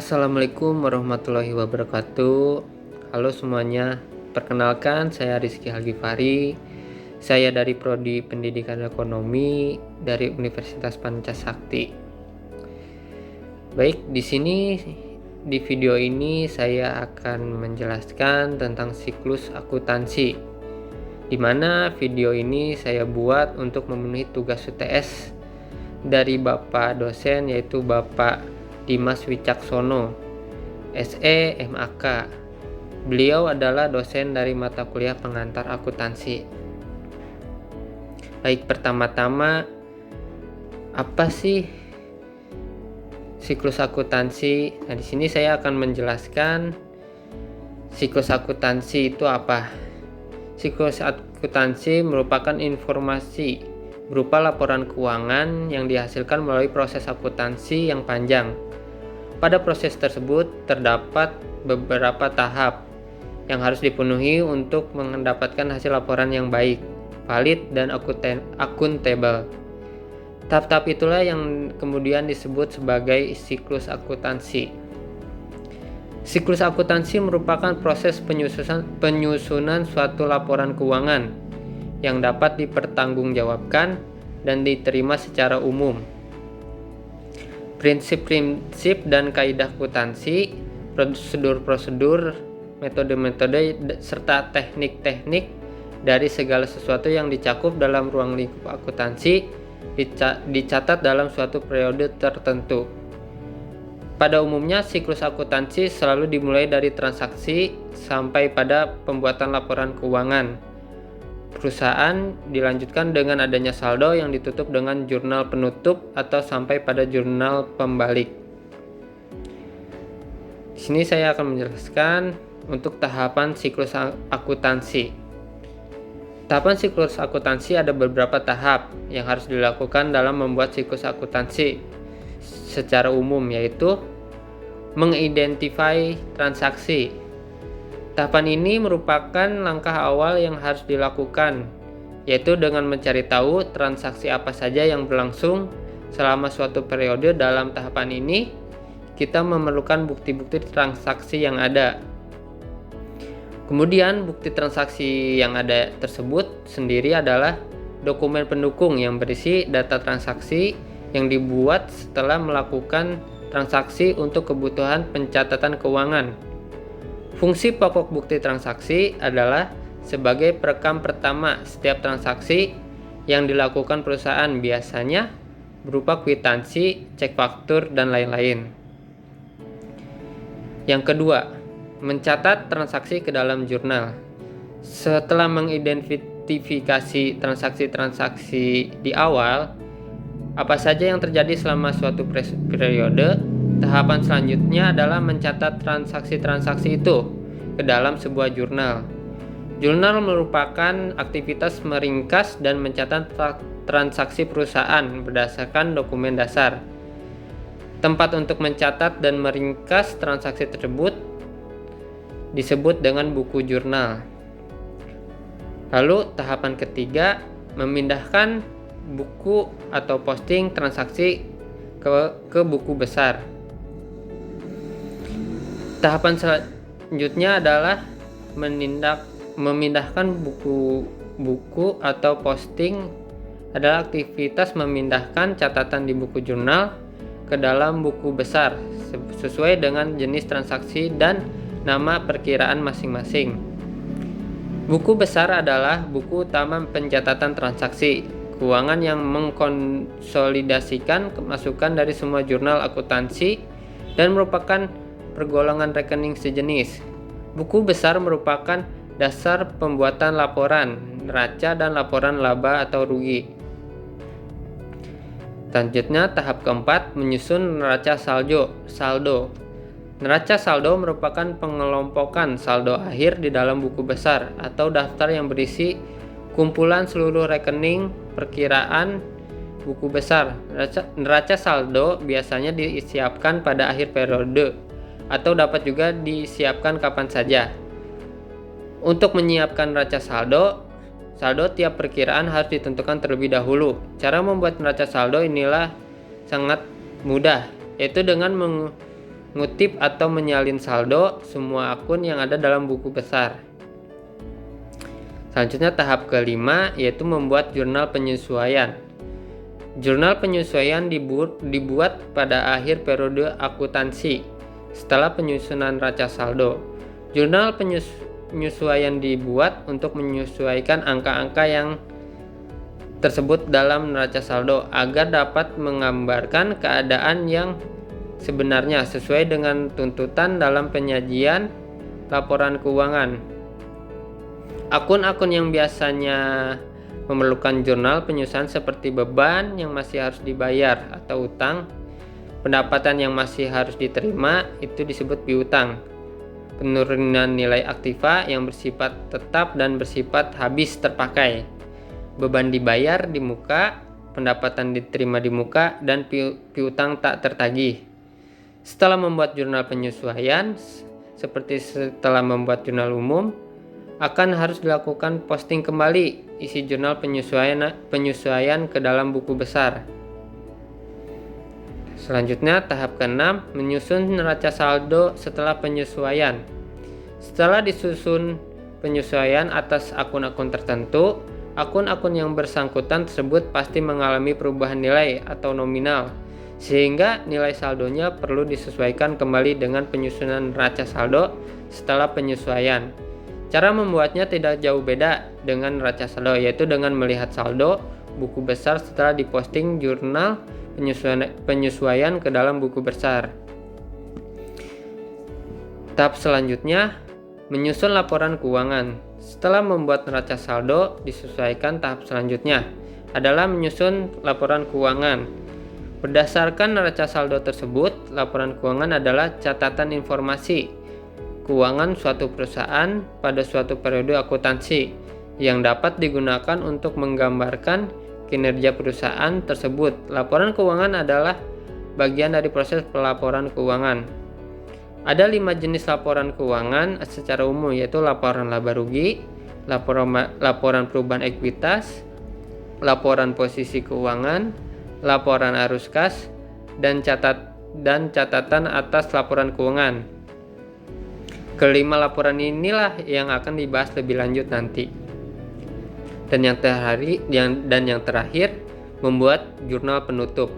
Assalamualaikum warahmatullahi wabarakatuh. Halo semuanya, perkenalkan saya Rizky Algifari. Saya dari Prodi Pendidikan Ekonomi dari Universitas Pancasakti. Baik, di video ini saya akan menjelaskan tentang siklus akuntansi. Di mana video ini saya buat untuk memenuhi tugas UTS dari Bapak dosen, yaitu Bapak Dimas Wicaksono, SE MAK. Beliau adalah dosen dari mata kuliah pengantar akuntansi. Baik, pertama-tama apa sih siklus akuntansi? Nah, di sini saya akan menjelaskan siklus akuntansi itu apa. Siklus akuntansi merupakan informasi berupa laporan keuangan yang dihasilkan melalui proses akuntansi yang panjang. Pada proses tersebut terdapat beberapa tahap yang harus dipenuhi untuk mendapatkan hasil laporan yang baik, valid, dan akuntabel. Tahap-tahap itulah yang kemudian disebut sebagai siklus akuntansi. Siklus akuntansi merupakan proses penyusunan suatu laporan keuangan yang dapat dipertanggungjawabkan dan diterima secara umum. Prinsip-prinsip dan kaidah akuntansi, prosedur-prosedur, metode-metode, serta teknik-teknik dari segala sesuatu yang dicakup dalam ruang lingkup akuntansi dicatat dalam suatu periode tertentu. Pada umumnya, siklus akuntansi selalu dimulai dari transaksi sampai pada pembuatan laporan keuangan perusahaan, dilanjutkan dengan adanya saldo yang ditutup dengan jurnal penutup atau sampai pada jurnal pembalik. Di sini saya akan menjelaskan untuk tahapan siklus akuntansi. Tahapan siklus akuntansi ada beberapa tahap yang harus dilakukan dalam membuat siklus akuntansi secara umum, yaitu mengidentifikasi transaksi. Tahapan ini merupakan langkah awal yang harus dilakukan, yaitu dengan mencari tahu transaksi apa saja yang berlangsung selama suatu periode. Dalam tahapan ini, kita memerlukan bukti-bukti transaksi yang ada. Kemudian, bukti transaksi yang ada tersebut sendiri adalah dokumen pendukung yang berisi data transaksi yang dibuat setelah melakukan transaksi untuk kebutuhan pencatatan keuangan. Fungsi pokok bukti transaksi adalah sebagai perekam pertama setiap transaksi yang dilakukan perusahaan, biasanya berupa kwitansi, cek faktur, dan lain-lain. Yang kedua, mencatat transaksi ke dalam jurnal. Setelah mengidentifikasi transaksi-transaksi di awal, apa saja yang terjadi selama suatu periode, tahapan selanjutnya adalah mencatat transaksi-transaksi itu ke dalam sebuah jurnal. Jurnal merupakan aktivitas meringkas dan mencatat transaksi perusahaan berdasarkan dokumen dasar. Tempat untuk mencatat dan meringkas transaksi tersebut disebut dengan buku jurnal. Lalu tahapan ketiga, memindahkan buku atau posting transaksi ke buku besar. Tahapan selanjutnya adalah memindahkan buku atau posting adalah aktivitas memindahkan catatan di buku jurnal ke dalam buku besar sesuai dengan jenis transaksi dan nama perkiraan masing-masing. Buku besar adalah buku utama pencatatan transaksi keuangan yang mengkonsolidasikan masukan dari semua jurnal akuntansi dan merupakan pergolongan rekening sejenis. Buku besar merupakan dasar pembuatan laporan neraca dan laporan laba atau rugi. Selanjutnya, tahap keempat, menyusun neraca saldo. Neraca saldo merupakan pengelompokan saldo akhir di dalam buku besar atau daftar yang berisi kumpulan seluruh rekening perkiraan buku besar. Neraca saldo biasanya disiapkan pada akhir periode atau dapat juga disiapkan kapan saja. Untuk menyiapkan neraca saldo tiap perkiraan harus ditentukan terlebih dahulu. Cara membuat neraca saldo inilah sangat mudah, yaitu dengan ngutip atau menyalin saldo semua akun yang ada dalam buku besar. Selanjutnya tahap kelima yaitu membuat jurnal penyesuaian. Jurnal penyesuaian dibuat pada akhir periode akuntansi setelah penyusunan neraca saldo. Jurnal penyesuaian dibuat untuk menyesuaikan angka-angka yang tersebut dalam neraca saldo agar dapat menggambarkan keadaan yang sebenarnya sesuai dengan tuntutan dalam penyajian laporan keuangan. Akun-akun yang biasanya memerlukan jurnal penyusunan seperti beban yang masih harus dibayar atau utang, pendapatan yang masih harus diterima itu disebut piutang. Penurunan nilai aktiva yang bersifat tetap dan bersifat habis terpakai. Beban dibayar di muka, pendapatan diterima di muka, dan piutang tak tertagih. Setelah membuat jurnal penyesuaian, seperti setelah membuat jurnal umum, akan harus dilakukan posting kembali isi jurnal penyesuaian ke dalam buku besar. Selanjutnya tahap ke-6, menyusun neraca saldo setelah penyesuaian. Setelah disusun penyesuaian atas akun-akun tertentu, akun-akun yang bersangkutan tersebut pasti mengalami perubahan nilai atau nominal, sehingga nilai saldonya perlu disesuaikan kembali dengan penyusunan neraca saldo setelah penyesuaian. Cara membuatnya tidak jauh beda dengan neraca saldo, yaitu dengan melihat saldo buku besar setelah diposting jurnal penyesuaian ke dalam buku besar. Tahap selanjutnya, menyusun laporan keuangan. Setelah membuat neraca saldo, disesuaikan tahap selanjutnya adalah menyusun laporan keuangan. Berdasarkan neraca saldo tersebut, laporan keuangan adalah catatan informasi keuangan suatu perusahaan pada suatu periode akuntansi yang dapat digunakan untuk menggambarkan kinerja perusahaan tersebut. Laporan keuangan adalah bagian dari proses pelaporan keuangan. Ada 5 jenis laporan keuangan secara umum, yaitu laporan laba rugi, laporan perubahan ekuitas, laporan posisi keuangan, laporan arus kas, dan catatan atas laporan keuangan. Kelima laporan inilah yang akan dibahas lebih lanjut nanti. Dan yang terakhir, membuat jurnal penutup.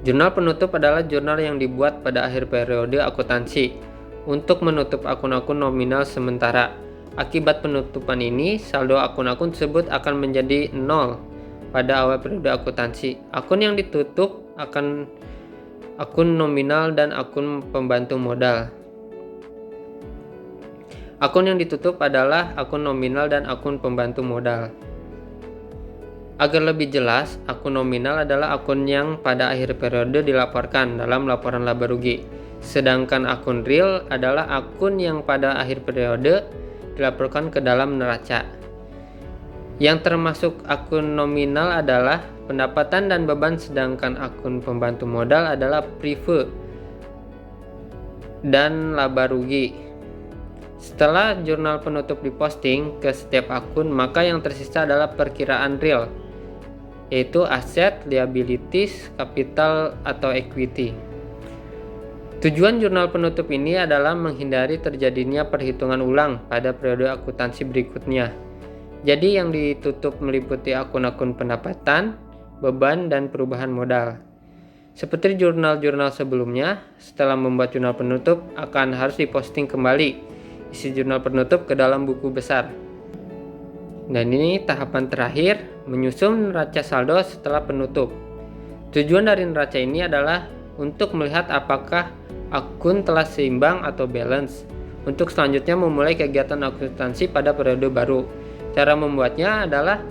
Jurnal penutup adalah jurnal yang dibuat pada akhir periode akuntansi untuk menutup akun-akun nominal sementara. Akibat penutupan ini, saldo akun-akun tersebut akan menjadi 0 pada awal periode akuntansi. Akun yang ditutup akan akun nominal dan akun pembantu modal. Akun yang ditutup adalah akun nominal dan akun pembantu modal. Agar lebih jelas, akun nominal adalah akun yang pada akhir periode dilaporkan dalam laporan laba rugi. Sedangkan akun real adalah akun yang pada akhir periode dilaporkan ke dalam neraca. Yang termasuk akun nominal adalah pendapatan dan beban, sedangkan akun pembantu modal adalah prive dan laba rugi. Setelah jurnal penutup diposting ke setiap akun, maka yang tersisa adalah perkiraan real, yaitu aset, liabilities, capital, atau equity. Tujuan jurnal penutup ini adalah menghindari terjadinya perhitungan ulang pada periode akuntansi berikutnya. Jadi yang ditutup meliputi akun-akun pendapatan, beban, dan perubahan modal. Seperti jurnal-jurnal sebelumnya, setelah membuat jurnal penutup akan harus diposting kembali isi jurnal penutup ke dalam buku besar. Dan ini tahapan terakhir, menyusun neraca saldo setelah penutup. Tujuan dari neraca ini adalah untuk melihat apakah akun telah seimbang atau balance, untuk selanjutnya memulai kegiatan akuntansi pada periode baru. Cara membuatnya adalah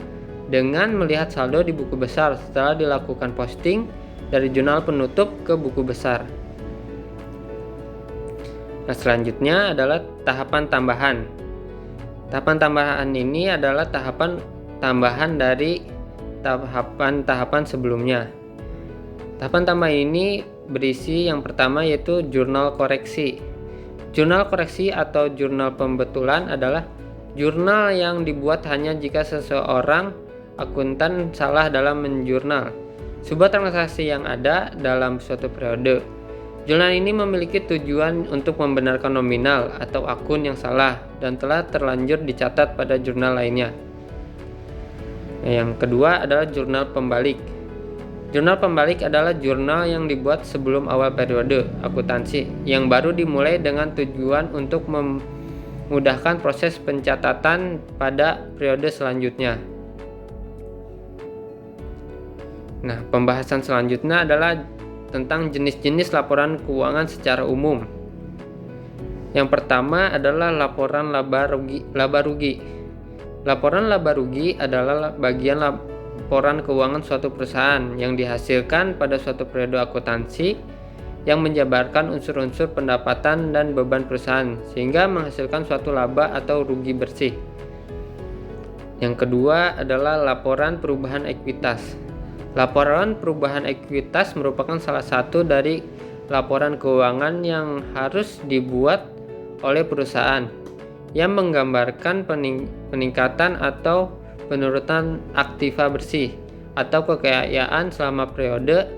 dengan melihat saldo di buku besar setelah dilakukan posting dari jurnal penutup ke buku besar. Nah, selanjutnya adalah tahapan tambahan. Tahapan tambahan ini adalah tahapan tambahan dari tahapan-tahapan sebelumnya. Tahapan tambahan ini berisi yang pertama yaitu jurnal koreksi. Jurnal koreksi atau jurnal pembetulan adalah jurnal yang dibuat hanya jika seseorang akuntan salah dalam menjurnal sebuah transaksi yang ada dalam suatu periode. Jurnal ini memiliki tujuan untuk membenarkan nominal atau akun yang salah dan telah terlanjur dicatat pada jurnal lainnya. Yang kedua adalah jurnal pembalik. Jurnal pembalik adalah jurnal yang dibuat sebelum awal periode akuntansi yang baru dimulai dengan tujuan untuk memudahkan proses pencatatan pada periode selanjutnya. Nah, pembahasan selanjutnya adalah tentang jenis-jenis laporan keuangan secara umum. Yang pertama adalah laporan laba rugi. Laporan laba rugi adalah bagian laporan keuangan suatu perusahaan yang dihasilkan pada suatu periode akuntansi yang menjabarkan unsur-unsur pendapatan dan beban perusahaan sehingga menghasilkan suatu laba atau rugi bersih. Yang kedua adalah laporan perubahan ekuitas. Laporan perubahan ekuitas merupakan salah satu dari laporan keuangan yang harus dibuat oleh perusahaan yang menggambarkan peningkatan atau penurunan aktiva bersih atau kekayaan selama periode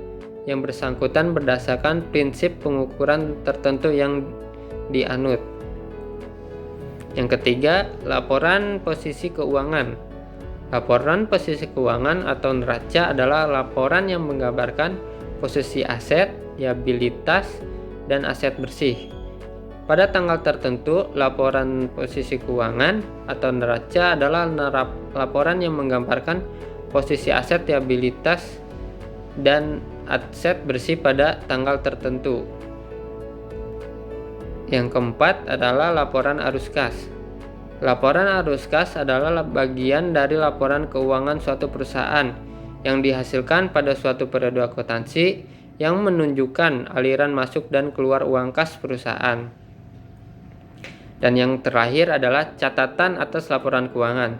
yang bersangkutan berdasarkan prinsip pengukuran tertentu yang dianut. Yang ketiga, laporan posisi keuangan. Laporan posisi keuangan atau neraca adalah laporan yang menggambarkan posisi aset, liabilitas, dan aset bersih. Pada tanggal tertentu, laporan posisi keuangan atau neraca adalah laporan yang menggambarkan posisi aset, liabilitas, dan aset bersih pada tanggal tertentu. Yang keempat adalah laporan arus kas. Laporan arus kas adalah bagian dari laporan keuangan suatu perusahaan yang dihasilkan pada suatu periode akuntansi yang menunjukkan aliran masuk dan keluar uang kas perusahaan. Dan yang terakhir adalah catatan atas laporan keuangan.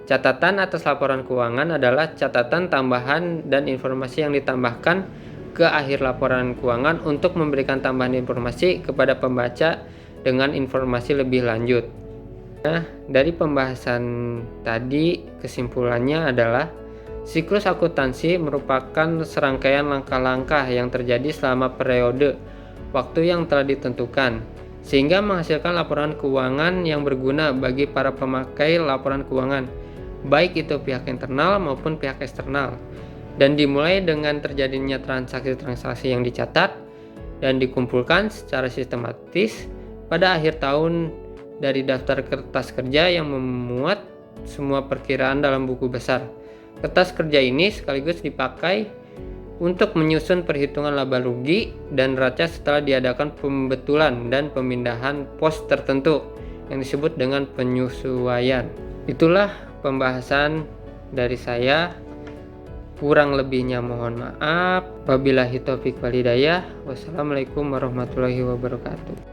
Catatan atas laporan keuangan adalah catatan tambahan dan informasi yang ditambahkan ke akhir laporan keuangan untuk memberikan tambahan informasi kepada pembaca dengan informasi lebih lanjut. Nah, dari pembahasan tadi kesimpulannya adalah siklus akuntansi merupakan serangkaian langkah-langkah yang terjadi selama periode waktu yang telah ditentukan sehingga menghasilkan laporan keuangan yang berguna bagi para pemakai laporan keuangan, baik itu pihak internal maupun pihak eksternal, dan dimulai dengan terjadinya transaksi-transaksi yang dicatat dan dikumpulkan secara sistematis pada akhir tahun dari daftar kertas kerja yang memuat semua perkiraan dalam buku besar. Kertas kerja ini sekaligus dipakai untuk menyusun perhitungan laba rugi dan neraca setelah diadakan pembetulan dan pemindahan pos tertentu yang disebut dengan penyesuaian. Itulah pembahasan dari saya. Kurang lebihnya mohon maaf. Wabillahi taufiq wal hidayah. Wassalamualaikum warahmatullahi wabarakatuh.